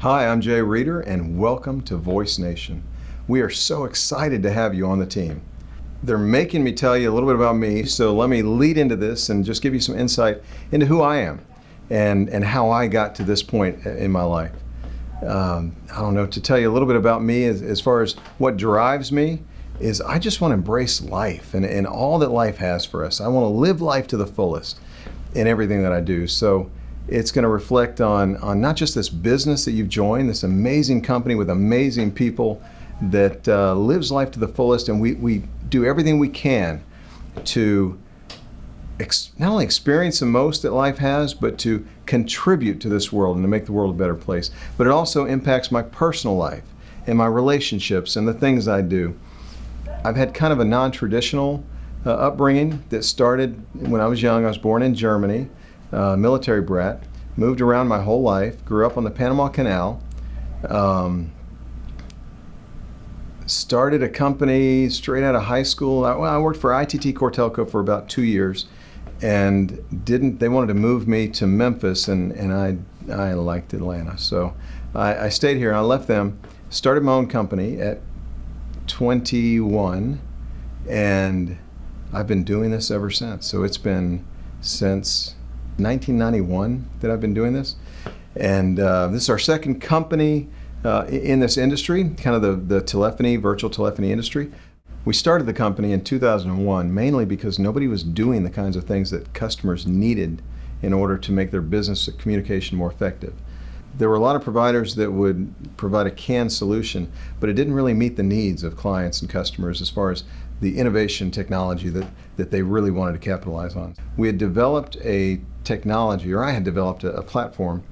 Hi, I'm Jay Reeder, and welcome to VoiceNation. We are so excited to have you on the team. They're making me tell you a little bit about me, so let me lead into this and just give you some insight into who I am and how I got to this point in my life. I don't know, to tell you a little bit about me as far as what drives me is I just want to embrace life and all that life has for us. I want to live life to the fullest in everything that I do. So it's going to reflect on not just this business that you've joined, this amazing company with amazing people that lives life to the fullest, and we do everything we can to not only experience the most that life has, but to contribute to this world and to make the world a better place. But it also impacts my personal life and my relationships and the things I do. I've had kind of a non-traditional upbringing that started when I was young. I was born in Germany, military brat, moved around my whole life, grew up on the Panama Canal, started a company straight out of high school. I worked for ITT Cortelco for about 2 years, and they wanted to move me to Memphis, and I liked Atlanta. So I stayed here, and I left them, started my own company at 21, and I've been doing this ever since. So it's been since 1991 that I've been doing this, and this is our second company in this industry, kind of the telephony, virtual telephony industry. We started the company in 2001 mainly because nobody was doing the kinds of things that customers needed in order to make their business communication more effective. There were a lot of providers that would provide a canned solution, but it didn't really meet the needs of clients and customers as far as the innovation technology that they really wanted to capitalize on. We had developed a technology, or I had developed a platform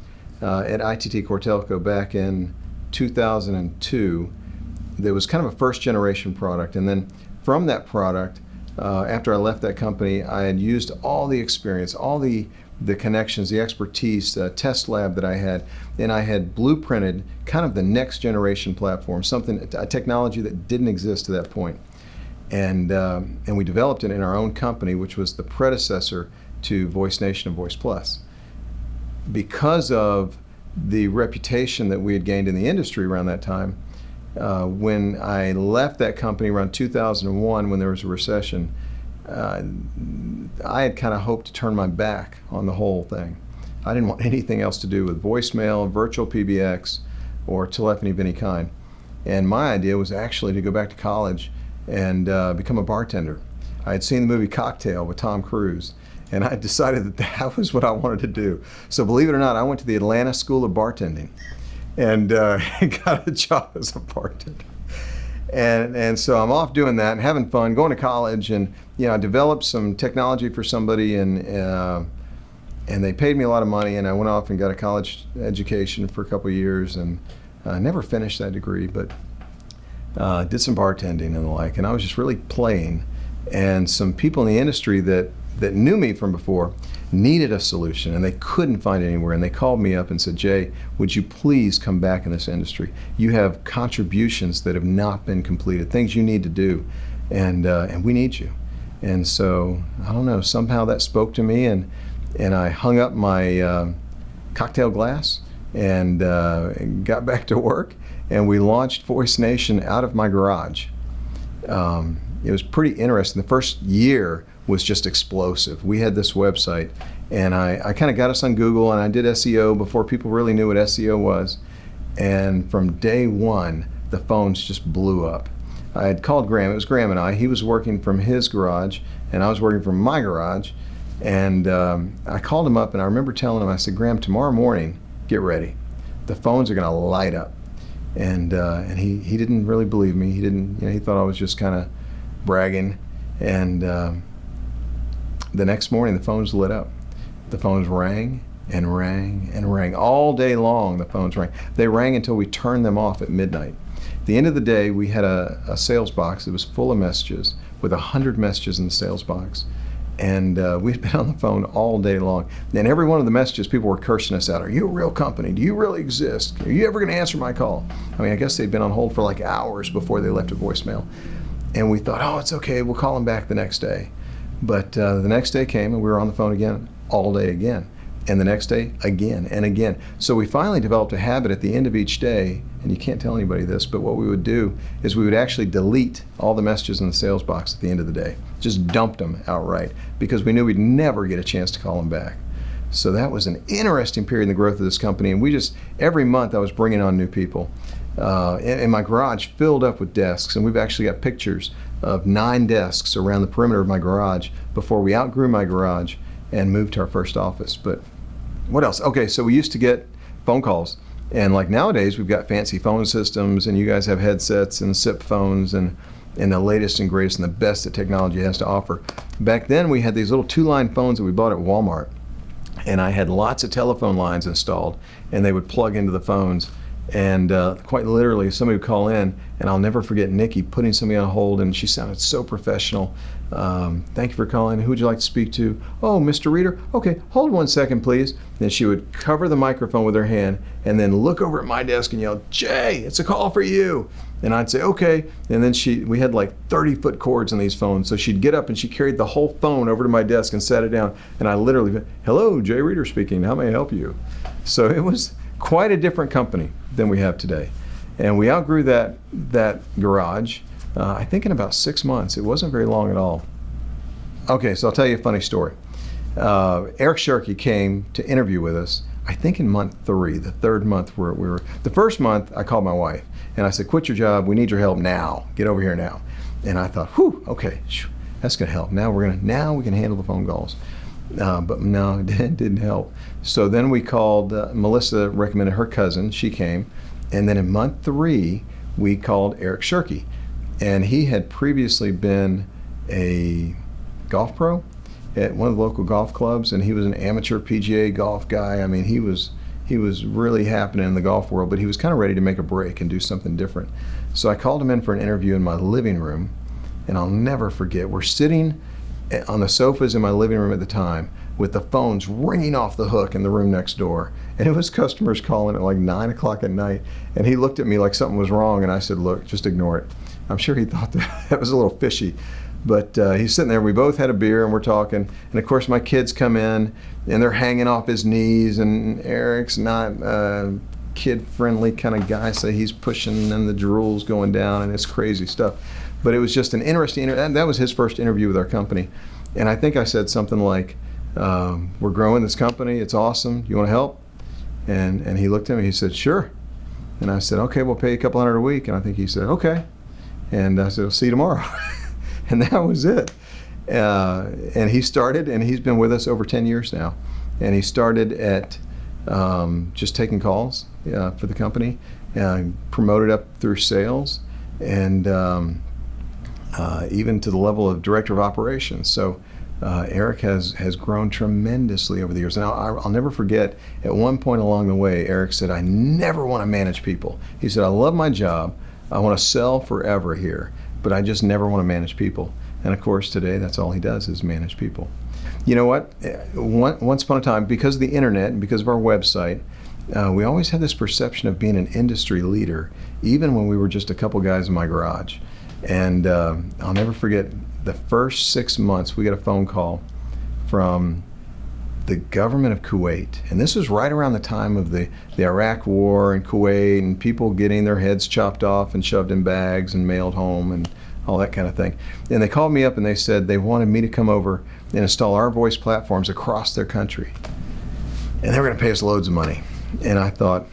at ITT Cortelco back in 2002 that was kind of a first generation product. And then from that product, after I left that company, I had used all the experience, all the connections, the expertise, test lab that I had, and I had blueprinted kind of the next generation platform, a technology that didn't exist to that point. And we developed it in our own company, which was the predecessor to VoiceNation and Voice Plus. Because of the reputation that we had gained in the industry around that time, when I left that company around 2001, when there was a recession, I had kind of hoped to turn my back on the whole thing. I didn't want anything else to do with voicemail, virtual PBX, or telephony of any kind. And my idea was actually to go back to college and become a bartender. I had seen the movie Cocktail with Tom Cruise, and I decided that was what I wanted to do. So believe it or not, I went to the Atlanta School of Bartending and got a job as a bartender. And so I'm off doing that and having fun, going to college, and I developed some technology for somebody, and they paid me a lot of money, and I went off and got a college education for a couple of years, and I never finished that degree, but did some bartending and the like, and I was just really playing. And some people in the industry that knew me from before needed a solution, and they couldn't find it anywhere, and they called me up and said, "Jay, would you please come back in this industry? You have contributions that have not been completed, things you need to do, and we need you." And so, I don't know, somehow that spoke to me, and I hung up my cocktail glass and got back to work, and we launched VoiceNation out of my garage. It was pretty interesting. The first year was just explosive. We had this website, and I kind of got us on Google, and I did SEO before people really knew what SEO was. And from day one, the phones just blew up. I had called Graham. It was Graham and I. He was working from his garage, and I was working from my garage. And I called him up, and I remember telling him, I said, "Graham, tomorrow morning, get ready. The phones are going to light up." And he didn't really believe me. He didn't. He thought I was just kind of bragging. And the next morning, the phones lit up. The phones rang and rang and rang. All day long, the phones rang. They rang until we turned them off at midnight. At the end of the day, we had a sales box that was full of messages, with 100 messages in the sales box. And we'd been on the phone all day long. And every one of the messages, people were cursing us out. "Are you a real company? Do you really exist? Are you ever going to answer my call?" I mean, I guess they'd been on hold for like hours before they left a voicemail. And we thought, "Oh, it's okay, we'll call them back the next day." But the next day came, and we were on the phone again all day again. and the next day again and again. So we finally developed a habit at the end of each day, and you can't tell anybody this, but what we would do is we would actually delete all the messages in the sales box at the end of the day. Just dumped them outright, because we knew we'd never get a chance to call them back. So that was an interesting period in the growth of this company, and we just, every month I was bringing on new people. And my garage filled up with desks, and we've actually got pictures of 9 desks around the perimeter of my garage before we outgrew my garage and moved to our first office. But what else? Okay, so we used to get phone calls, and like nowadays we've got fancy phone systems, and you guys have headsets and SIP phones and the latest and greatest and the best that technology has to offer. Back then we had these little 2-line phones that we bought at Walmart, and I had lots of telephone lines installed, and they would plug into the phones. And quite literally, somebody would call in, and I'll never forget Nikki putting somebody on hold, and she sounded so professional. Thank you for calling. Who would you like to speak to? Oh, Mr. Reader. Okay, hold 1 second, please. Then she would cover the microphone with her hand and then look over at my desk and yell, Jay, it's a call for you. And I'd say, okay. And then we had like 30-foot cords on these phones. So she'd get up and she carried the whole phone over to my desk and sat it down. And I literally went, hello, Jay Reader speaking. How may I help you? So it was quite a different company than we have today. And we outgrew that garage, I think in about 6 months. It wasn't very long at all. Okay, so I'll tell you a funny story. Eric Shirky came to interview with us, I think in month 3, the 3rd month where we were. The first month, I called my wife and I said, quit your job, we need your help now. Get over here now. And I thought, whew, okay, that's gonna help. Now we can handle the phone calls. But no, it didn't help. So then we called, Melissa recommended her cousin, she came, and then in month 3, we called Eric Shirky. And he had previously been a golf pro at one of the local golf clubs, and he was an amateur PGA golf guy. I mean, he was really happening in the golf world, but he was kind of ready to make a break and do something different. So I called him in for an interview in my living room, and I'll never forget, we're sitting on the sofas in my living room at the time with the phones ringing off the hook in the room next door, and it was customers calling at like 9 o'clock at night, and he looked at me like something was wrong, and I said, look, just ignore it. I'm sure he thought that was a little fishy, but he's sitting there, we both had a beer and we're talking, and of course my kids come in and they're hanging off his knees, and Eric's not a kid-friendly kind of guy, so he's pushing and the drool's going down and it's crazy stuff. But it was just an interesting, that was his first interview with our company. And I think I said something like, we're growing this company, it's awesome, do you want to help? And he looked at me, he said, sure. And I said, okay, we'll pay you a couple $100 a week. And I think he said, okay. And I said, I'll see you tomorrow. And that was it. And he started, and he's been with us over 10 years now. And he started at just taking calls for the company, promoted up through sales, and even to the level of director of operations. So Eric has grown tremendously over the years. Now, I'll never forget, at one point along the way, Eric said, I never want to manage people. He said, I love my job. I want to sell forever here, but I just never want to manage people. And of course, today, that's all he does is manage people. You know what? Once upon a time, because of the internet and because of our website, we always had this perception of being an industry leader, even when we were just a couple guys in my garage. And I'll never forget, the first 6 months, we got a phone call from the government of Kuwait. And this was right around the time of the Iraq War in Kuwait, and people getting their heads chopped off and shoved in bags and mailed home and all that kind of thing. And they called me up and they said they wanted me to come over and install our voice platforms across their country. And they were going to pay us loads of money. And I thought,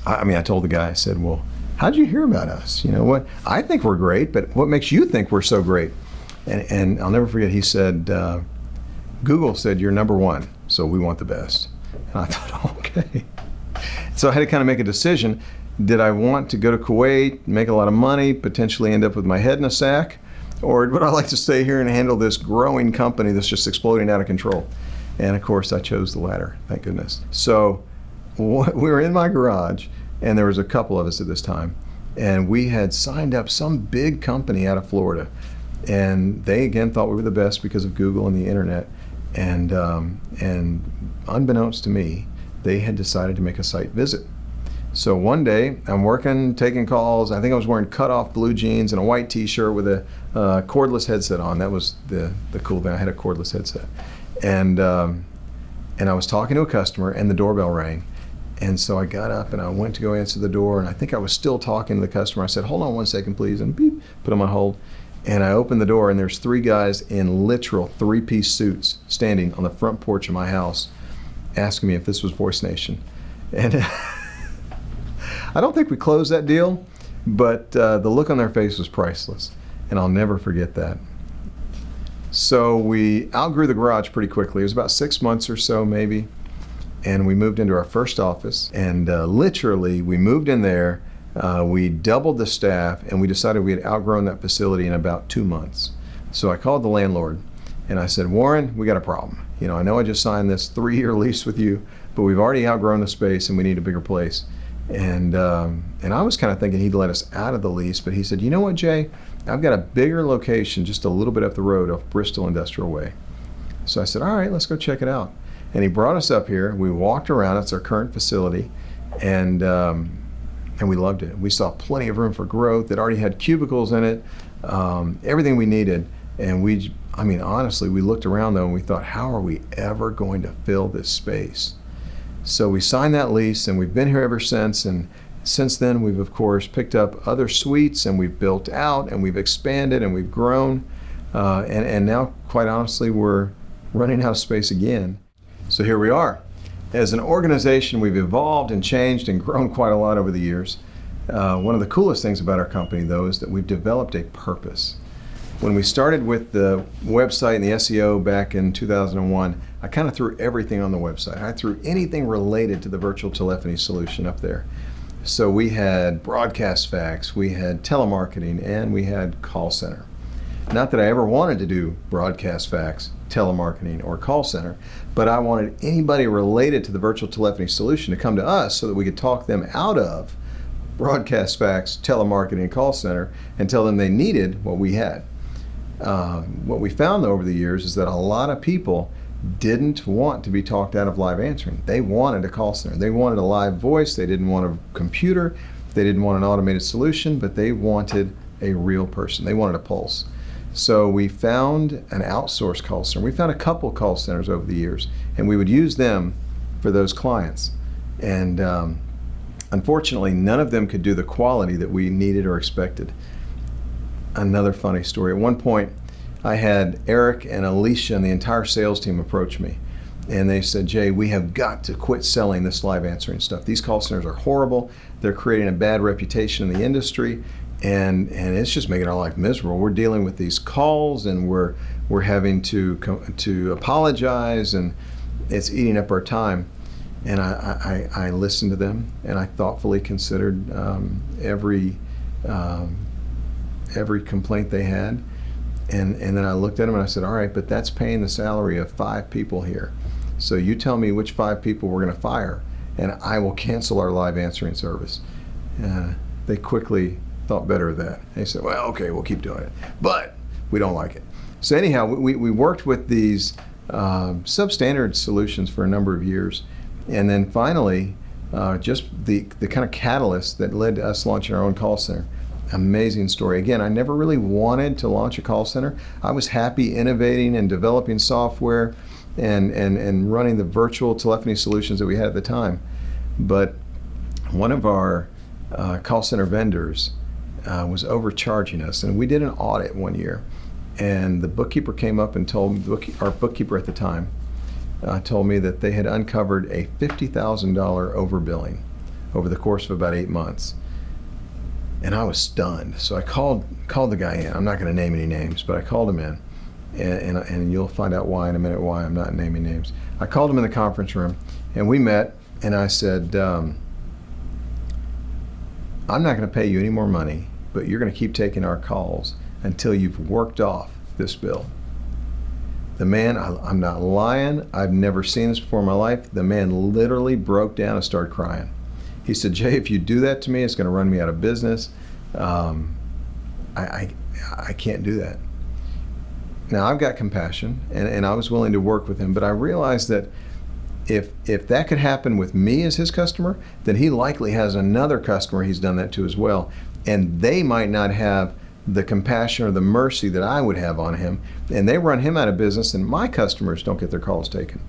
I told the guy, I said, well, how'd you hear about us? You know what? I think we're great, but what makes you think we're so great? And I'll never forget, he said, Google said you're #1, so we want the best. And I thought, okay. So I had to kind of make a decision. Did I want to go to Kuwait, make a lot of money, potentially end up with my head in a sack? Or would I like to stay here and handle this growing company that's just exploding out of control? And of course, I chose the latter, thank goodness. So we were in my garage, and there was a couple of us at this time, and we had signed up some big company out of Florida. And they again thought we were the best because of Google and the internet. And unbeknownst to me, they had decided to make a site visit. So one day, I'm working, taking calls. I think I was wearing cut-off blue jeans and a white T-shirt with a cordless headset on. That was the cool thing. I had a cordless headset. And And I was talking to a customer, and the doorbell rang. And so I got up and I went to go answer the door, and I think I was still talking to the customer. I said, "Hold on one second, please," and beep, put him on hold. And I opened the door, and there's 3 guys in literal 3-piece suits standing on the front porch of my house asking me if this was VoiceNation. And I don't think we closed that deal, but the look on their face was priceless, and I'll never forget that. So we outgrew the garage pretty quickly. It was about 6 months or so maybe, and we moved into our first office, and literally we moved in there, we doubled the staff, and we decided we had outgrown that facility in about 2 months. So I called the landlord and I said, "Warren, we got a problem. I know I just signed this 3-year lease with you, but we've already outgrown the space and we need a bigger place." And I was kind of thinking he'd let us out of the lease, but he said, "You know what, Jay? I've got a bigger location just a little bit up the road off Bristol Industrial Way." So I said, "All right, let's go check it out." And he brought us up here. We walked around. It's our current facility, and we loved it. We saw plenty of room for growth. It already had cubicles in it, everything we needed. And honestly, we looked around though and we thought, how are we ever going to fill this space? So we signed that lease, and we've been here ever since. And since then, we've of course picked up other suites, and we've built out, and we've expanded, and we've grown. And now, quite honestly, we're running out of space again. So here we are. As an organization, we've evolved and changed and grown quite a lot over the years. One of the coolest things about our company, though, is that we've developed a purpose. When we started with the website and the SEO back in 2001, I kind of threw everything on the website. I threw anything related to the virtual telephony solution up there. So we had broadcast fax, we had telemarketing, and we had call center. Not that I ever wanted to do broadcast fax, telemarketing, or call center, but I wanted anybody related to the virtual telephony solution to come to us so that we could talk them out of broadcast fax, telemarketing, and call center and tell them they needed what we had. What we found over the years is that a lot of people didn't want to be talked out of live answering. They wanted a call center. They wanted a live voice. They didn't want a computer. They didn't want an automated solution, but they wanted a real person. They wanted a pulse. So we found an outsourced call center. We found a couple call centers over the years, and we would use them for those clients. And unfortunately, none of them could do the quality that we needed or expected. Another funny story. At one point, I had Eric and Alicia and the entire sales team approach me, and they said, "Jay, we have got to quit selling this live answering stuff. These call centers are horrible. They're creating a bad reputation in the industry, and it's just making our life miserable. We're dealing with these calls, and we're having to apologize, and it's eating up our time." And I listened to them, and I thoughtfully considered every complaint they had. And then I looked at them and I said, "All right, but that's paying the salary of 5 people here. So you tell me which 5 people we're going to fire, and I will cancel our live answering service." They quickly thought better of that. They said, "Well, okay, we'll keep doing it, but we don't like it." So anyhow, we worked with these substandard solutions for a number of years. And then finally, just the kind of catalyst that led to us launching our own call center. Amazing story. Again, I never really wanted to launch a call center. I was happy innovating and developing software and running the virtual telephony solutions that we had at the time. But one of our call center vendors was overcharging us, and we did an audit one year. And the bookkeeper came up and told our bookkeeper at the time told me that they had uncovered a $50,000 overbilling over the course of about 8 months. And I was stunned. So I called the guy in. I'm not going to name any names, but I called him in. And you'll find out why in a minute why I'm not naming names. I called him in the conference room, and we met, and I said, "I'm not going to pay you any more money, but you're going to keep taking our calls until you've worked off this bill." The man, I'm not lying, I've never seen this before in my life. The man literally broke down and started crying. He said, "Jay, if you do that to me, it's going to run me out of business. I can't do that." Now, I've got compassion, and I was willing to work with him, but I realized that if that could happen with me as his customer, then he likely has another customer he's done that to as well, and they might not have the compassion or the mercy that I would have on him, and they run him out of business, and my customers don't get their calls taken.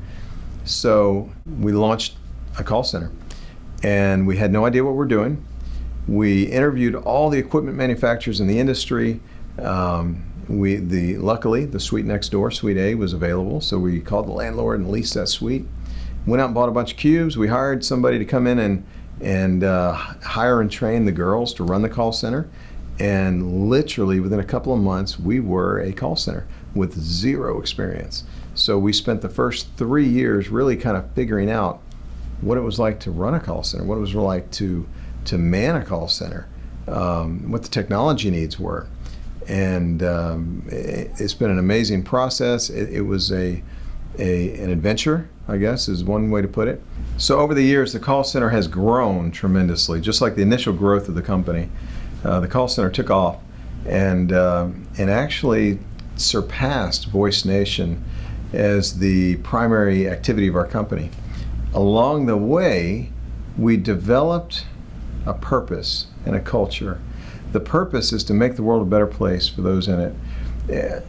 So we launched a call center, and we had no idea what we're doing. We interviewed all the equipment manufacturers in the industry. Luckily, the suite next door, Suite A, was available, so we called the landlord and leased that suite. Went out and bought a bunch of cubes. We hired somebody to come in and hire and train the girls to run the call center. And literally within a couple of months, we were a call center with zero experience. So we spent the first 3 years really kind of figuring out what it was like to run a call center, what it was like to man a call center, what the technology needs were. And it's been an amazing process. It was an adventure, I guess, is one way to put it. So over the years, the call center has grown tremendously. Just like the initial growth of the company, the call center took off and actually surpassed VoiceNation as the primary activity of our company. Along the way, we developed a purpose and a culture. The purpose is to make the world a better place for those in it.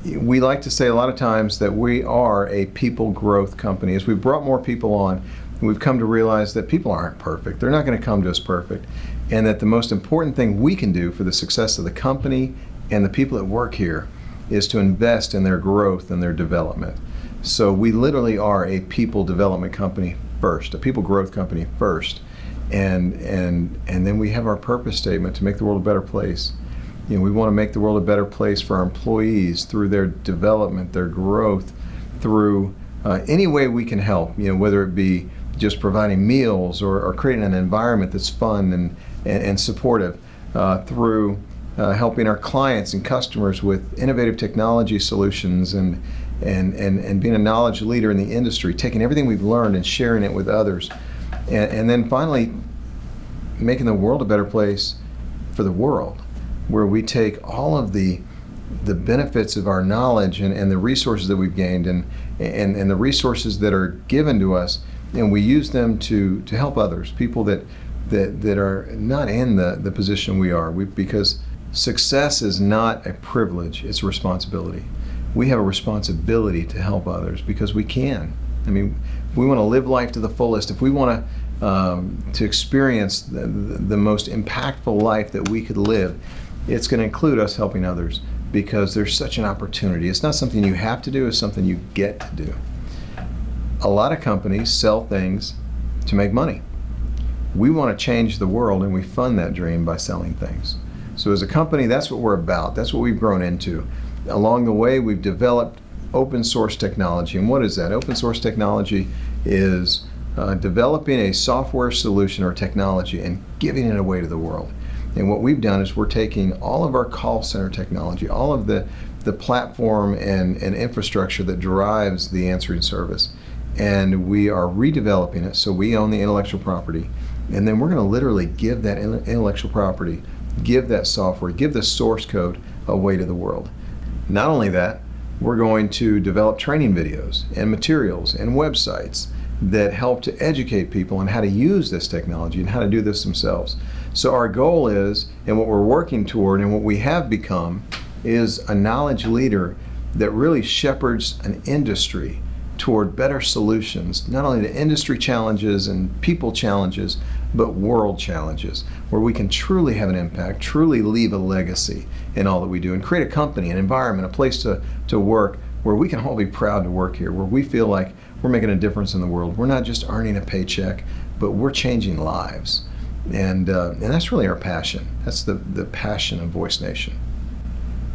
We like to say a lot of times that we are a people growth company. As we've brought more people on, we've come to realize that people aren't perfect. They're not going to come to us perfect. And that the most important thing we can do for the success of the company and the people that work here is to invest in their growth and their development. So we literally are a people development company first, a people growth company first. And then we have our purpose statement to make the world a better place. You know, we want to make the world a better place for our employees through their development, their growth, through any way we can help, you know, whether it be just providing meals or creating an environment that's fun and supportive, through helping our clients and customers with innovative technology solutions and being a knowledge leader in the industry, taking everything we've learned and sharing it with others. And then finally, making the world a better place for the world, where we take all of the benefits of our knowledge and the resources that we've gained and the resources that are given to us, and we use them to help others, people that are not in the position we are. Because success is not a privilege, it's a responsibility. We have a responsibility to help others because we can. I mean, if we want to live life to the fullest, if we want to experience the most impactful life that we could live, it's going to include us helping others because there's such an opportunity. It's not something you have to do, it's something you get to do. A lot of companies sell things to make money. We want to change the world, and we fund that dream by selling things. So as a company, that's what we're about. That's what we've grown into. Along the way, we've developed open source technology. And what is that? Open source technology is developing a software solution or technology and giving it away to the world. And what we've done is we're taking all of our call center technology, all of the platform and infrastructure that drives the answering service, and we are redeveloping it so we own the intellectual property. And then we're going to literally give that intellectual property, give that software, give the source code away to the world. Not only that, we're going to develop training videos and materials and websites that help to educate people on how to use this technology and how to do this themselves. So our goal is, and what we're working toward and what we have become, is a knowledge leader that really shepherds an industry toward better solutions, not only to industry challenges and people challenges, but world challenges, where we can truly have an impact, truly leave a legacy in all that we do, and create a company, an environment, a place to work where we can all be proud to work here, where we feel like we're making a difference in the world. We're not just earning a paycheck, but we're changing lives. And that's really our passion. That's the passion of VoiceNation.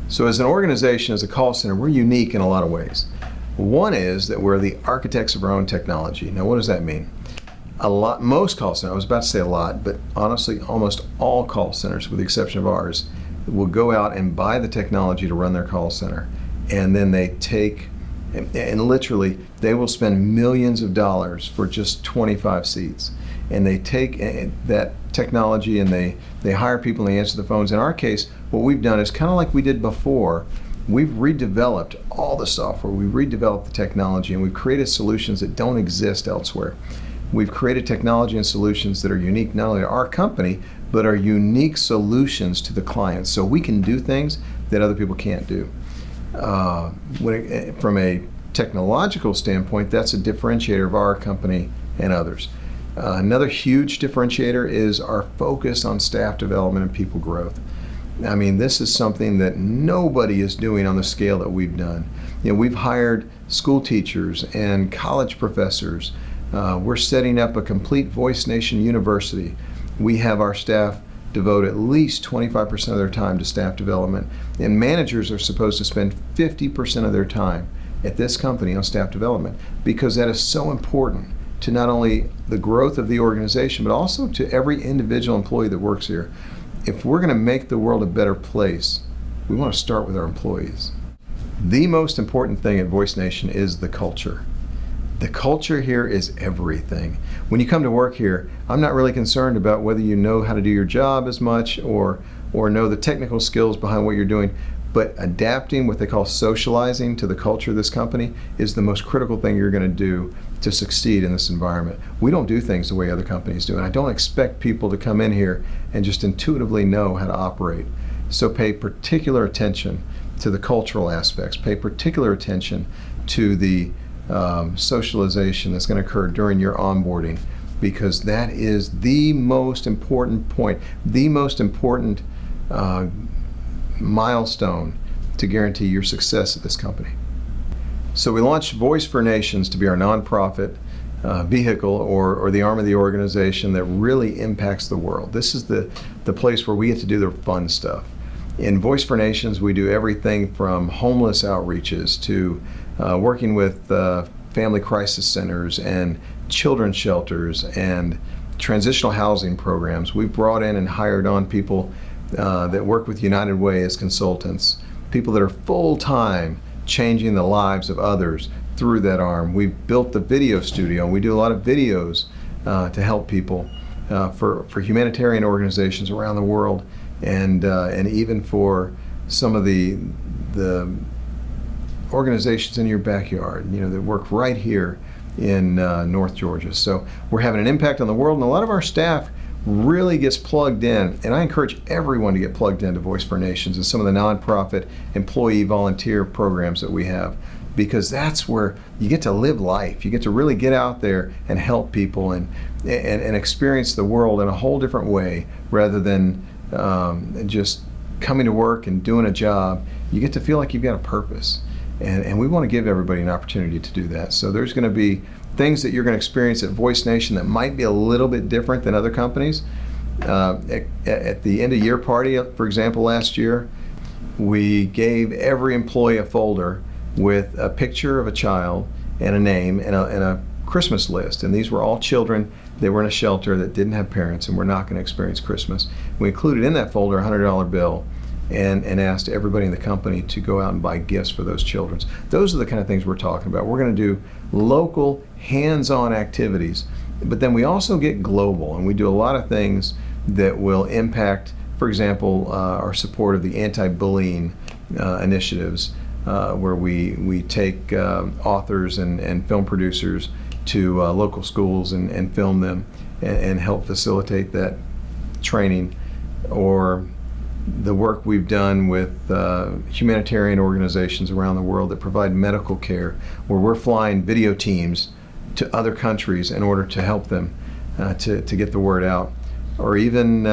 So as an organization, as a call center, we're unique in a lot of ways. One is that we're the architects of our own technology. Now, what does that mean? Most call centers, I was about to say a lot, but honestly, almost all call centers, with the exception of ours, will go out and buy the technology to run their call center. And then they take, and literally, they will spend millions of dollars for just 25 seats. And they take that technology and they hire people and they answer the phones. In our case, what we've done is kind of like we did before. We've redeveloped all the software, we've redeveloped the technology, and we've created solutions that don't exist elsewhere. We've created technology and solutions that are unique not only to our company, but are unique solutions to the clients. So we can do things that other people can't do. From a technological standpoint, that's a differentiator of our company and others. Another huge differentiator is our focus on staff development and people growth. I mean, this is something that nobody is doing on the scale that we've done. We've hired school teachers and college professors. We're setting up a complete VoiceNation university. We have our staff devote at least 25% of their time to staff development, and managers are supposed to spend 50% of their time at this company on staff development, because that is so important to not only the growth of the organization, but also to every individual employee that works here. If we're going to make the world a better place, we want to start with our employees. The most important thing at VoiceNation is the culture. The culture here is everything. When you come to work here, I'm not really concerned about whether you know how to do your job as much or know the technical skills behind what you're doing, but adapting, what they call socializing, to the culture of this company is the most critical thing you're going to do to succeed in this environment. We don't do things the way other companies do, and I don't expect people to come in here and just intuitively know how to operate. So pay particular attention to the cultural aspects, pay particular attention to the socialization that's going to occur during your onboarding, because that is the most important point, the most important milestone to guarantee your success at this company. So we launched Voice for Nations to be our nonprofit vehicle or the arm of the organization that really impacts the world. This is the place where we get to do the fun stuff. In Voice for Nations, we do everything from homeless outreaches to working with family crisis centers and children's shelters and transitional housing programs. We've brought in and hired on people that work with United Way as consultants, people that are full-time changing the lives of others through that arm. We've built the video studio, and we do a lot of videos to help people for humanitarian organizations around the world, and even for some of the organizations in your backyard, that work right here in North Georgia. So we're having an impact on the world, and a lot of our staff really gets plugged in, and I encourage everyone to get plugged into Voice for Nations and some of the nonprofit employee volunteer programs that we have, because that's where you get to live life. You get to really get out there and help people and experience the world in a whole different way, rather than just coming to work and doing a job. You get to feel like you've got a purpose, and we want to give everybody an opportunity to do that. So there's going to be things that you're going to experience at VoiceNation that might be a little bit different than other companies. At the end of year party, for example, last year, we gave every employee a folder with a picture of a child and a name and a Christmas list. And these were all children that were in a shelter that didn't have parents and were not going to experience Christmas. We included in that folder a $100 bill and asked everybody in the company to go out and buy gifts for those children. Those are the kind of things we're talking about. We're going to do local, hands-on activities, but then we also get global, and we do a lot of things that will impact, for example, our support of the anti-bullying initiatives, where we take authors and film producers to local schools and film them and help facilitate that training, or the work we've done with humanitarian organizations around the world that provide medical care, where we're flying video teams to other countries in order to help them to get the word out. Or even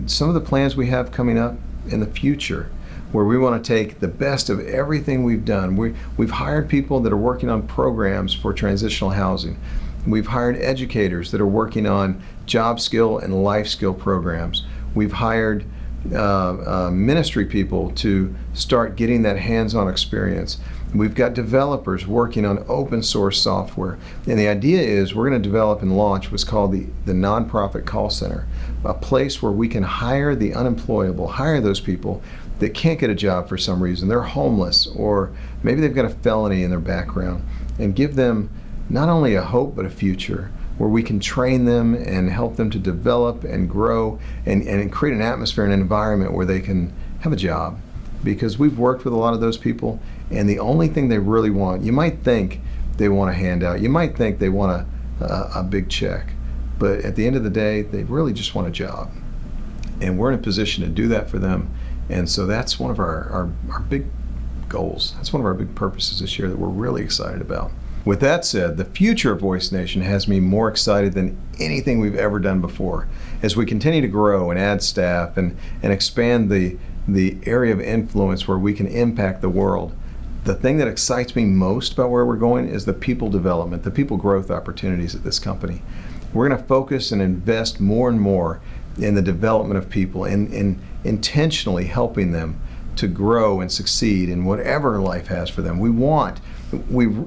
some of the plans we have coming up in the future, where we want to take the best of everything we've done. We've hired people that are working on programs for transitional housing. We've hired educators that are working on job skill and life skill programs. We've hired ministry people to start getting that hands-on experience. We've got developers working on open source software. And the idea is we're going to develop and launch what's called the nonprofit call center, a place where we can hire the unemployable, hire those people that can't get a job for some reason. They're homeless, or maybe they've got a felony in their background, and give them not only a hope but a future, where we can train them and help them to develop and grow and create an atmosphere and an environment where they can have a job. Because we've worked with a lot of those people, and the only thing they really want, you might think they want a handout, you might think they want a big check, but at the end of the day, they really just want a job. And we're in a position to do that for them. And so that's one of our big goals. That's one of our big purposes this year that we're really excited about. With that said, the future of VoiceNation has me more excited than anything we've ever done before. As we continue to grow and add staff and expand the area of influence where we can impact the world, the thing that excites me most about where we're going is the people development, the people growth opportunities at this company. We're going to focus and invest more and more in the development of people and in intentionally helping them to grow and succeed in whatever life has for them.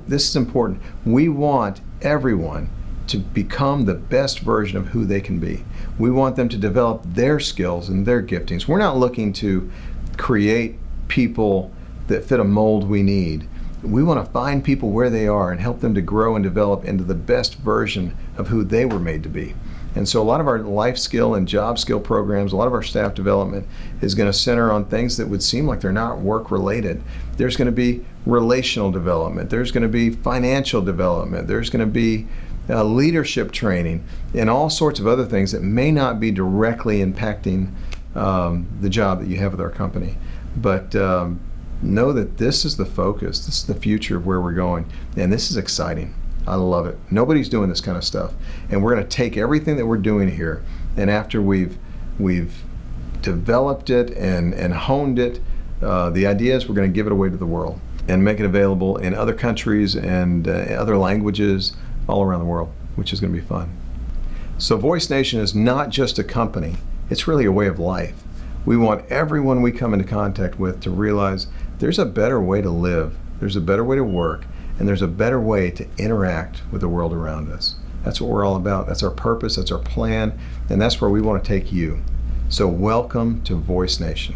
This is important, we want everyone to become the best version of who they can be. We want them to develop their skills and their giftings. We're not looking to create people that fit a mold we need. We want to find people where they are and help them to grow and develop into the best version of who they were made to be. And so a lot of our life skill and job skill programs, a lot of our staff development is going to center on things that would seem like they're not work related. There's going to be relational development, there's going to be financial development, there's going to be leadership training, and all sorts of other things that may not be directly impacting the job that you have with our company. But know that this is the focus, this is the future of where we're going, and this is exciting. I love it. Nobody's doing this kind of stuff. And we're going to take everything that we're doing here, and after we've developed it and honed it, the idea is we're going to give it away to the world and make it available in other countries and other languages all around the world, which is going to be fun. So VoiceNation is not just a company, it's really a way of life. We want everyone we come into contact with to realize there's a better way to live, there's a better way to work, and there's a better way to interact with the world around us. That's what we're all about. That's our purpose, that's our plan, and that's where we want to take you. So welcome to VoiceNation.